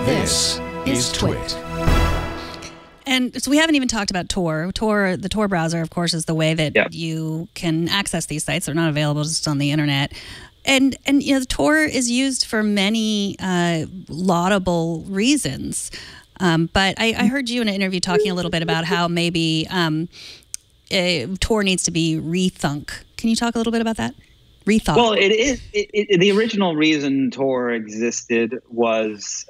This is TWiT. And so we haven't even talked about TOR. The TOR browser, of course, is the way that you can access these sites. They're not available just on the internet. And you know, the TOR is used for many laudable reasons. But I heard you in an interview talking a little bit about how maybe TOR needs to be rethunk. Can you talk a little bit about that? Rethought. Well, the original reason TOR existed was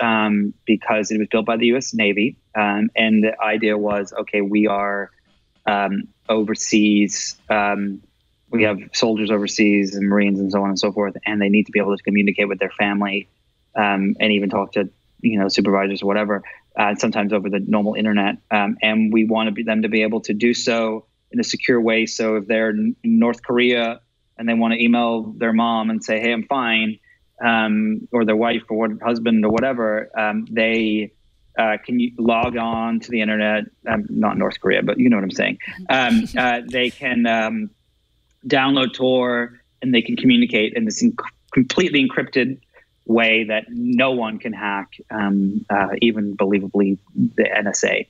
because it was built by the U.S. Navy. And the idea was, okay, we are overseas. We have soldiers overseas and Marines and so on and so forth, and they need to be able to communicate with their family and even talk to, supervisors or whatever, sometimes over the normal internet. And we want them to be able to do so in a secure way. So if they're in North Korea and they want to email their mom and say, hey, I'm fine, or their wife or husband or whatever, they can log on to the internet, not North Korea, but you know what I'm saying. They can download TOR and they can communicate in this completely encrypted way that no one can hack, even believably the NSA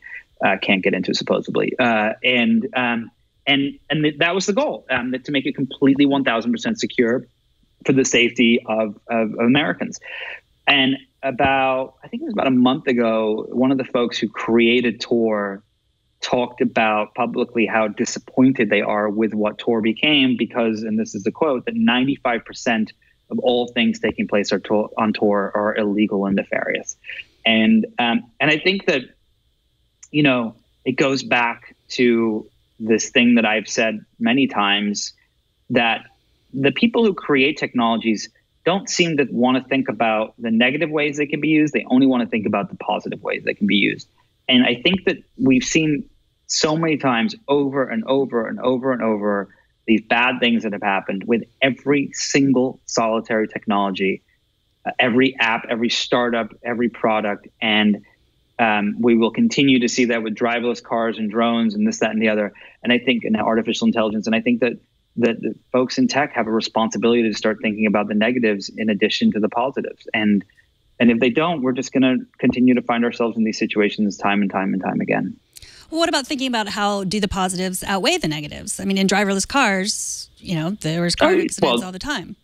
can't get into, supposedly. And that was the goal, to make it completely 1,000% secure for the safety of Americans. And I think it was about a month ago, one of the folks who created TOR talked about publicly how disappointed they are with what TOR became because, and this is a quote, that 95% of all things taking place on TOR are illegal and nefarious. And I think that, it goes back to this thing that I've said many times, that the people who create technologies don't seem to want to think about the negative ways they can be used. They only want to think about the positive ways they can be used. And I think that we've seen so many times over and over and over and over these bad things that have happened with every single solitary technology, every app, every startup, every product. And we will continue to see that with driverless cars and drones and this, that, and the other. And I think in artificial intelligence, and I think that the folks in tech have a responsibility to start thinking about the negatives in addition to the positives. And if they don't, we're just going to continue to find ourselves in these situations time and time and time again. Well, what about thinking about how do the positives outweigh the negatives? I mean, in driverless cars, there's car accidents all the time.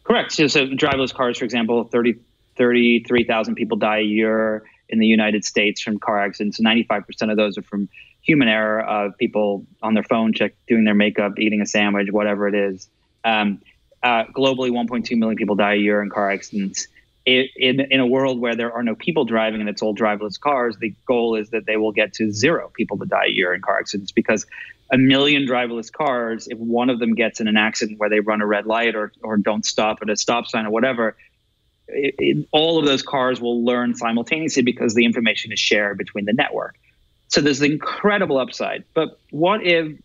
Correct. So driverless cars, for example, 33,000 people die a year in the United States from car accidents. 95% of those are from human error of people on their phone, doing their makeup, eating a sandwich, whatever it is. Globally, 1.2 million people die a year in car accidents. In a world where there are no people driving and it's all driverless cars, the goal is that they will get to 0 people to die a year in car accidents, because 1 million driverless cars, if one of them gets in an accident where they run a red light or don't stop at a stop sign or whatever, all of those cars will learn simultaneously because the information is shared between the network. So there's an incredible upside. But what if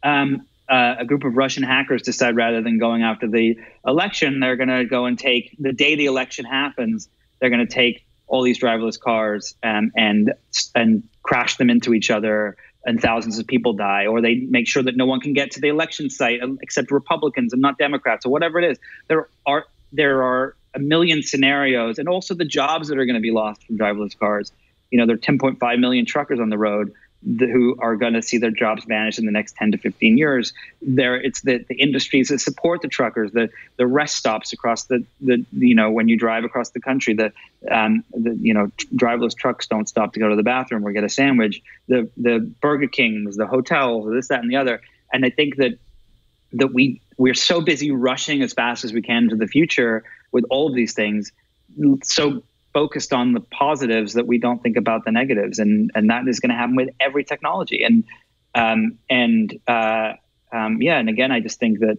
a group of Russian hackers decide, rather than going after the election, they're going to go and take, the day the election happens, they're going to take all these driverless cars and crash them into each other, and thousands of people die, or they make sure that no one can get to the election site except Republicans and not Democrats, or whatever it is. There are a million scenarios, and also the jobs that are going to be lost from driverless cars. There are 10.5 million truckers on the road who are going to see their jobs vanish in the next 10 to 15 years. It's the industries that support the truckers, the rest stops across the when you drive across the country, driverless trucks don't stop to go to the bathroom or get a sandwich. The Burger Kings, the hotels, this, that, and the other. And I think that we're so busy rushing as fast as we can into the future with all of these things, so focused on the positives that we don't think about the negatives, and that is going to happen with every technology. And again, I just think that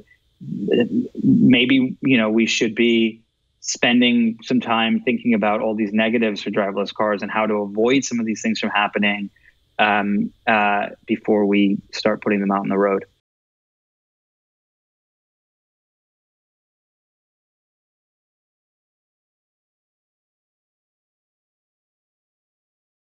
maybe we should be spending some time thinking about all these negatives for driverless cars and how to avoid some of these things from happening before we start putting them out on the road.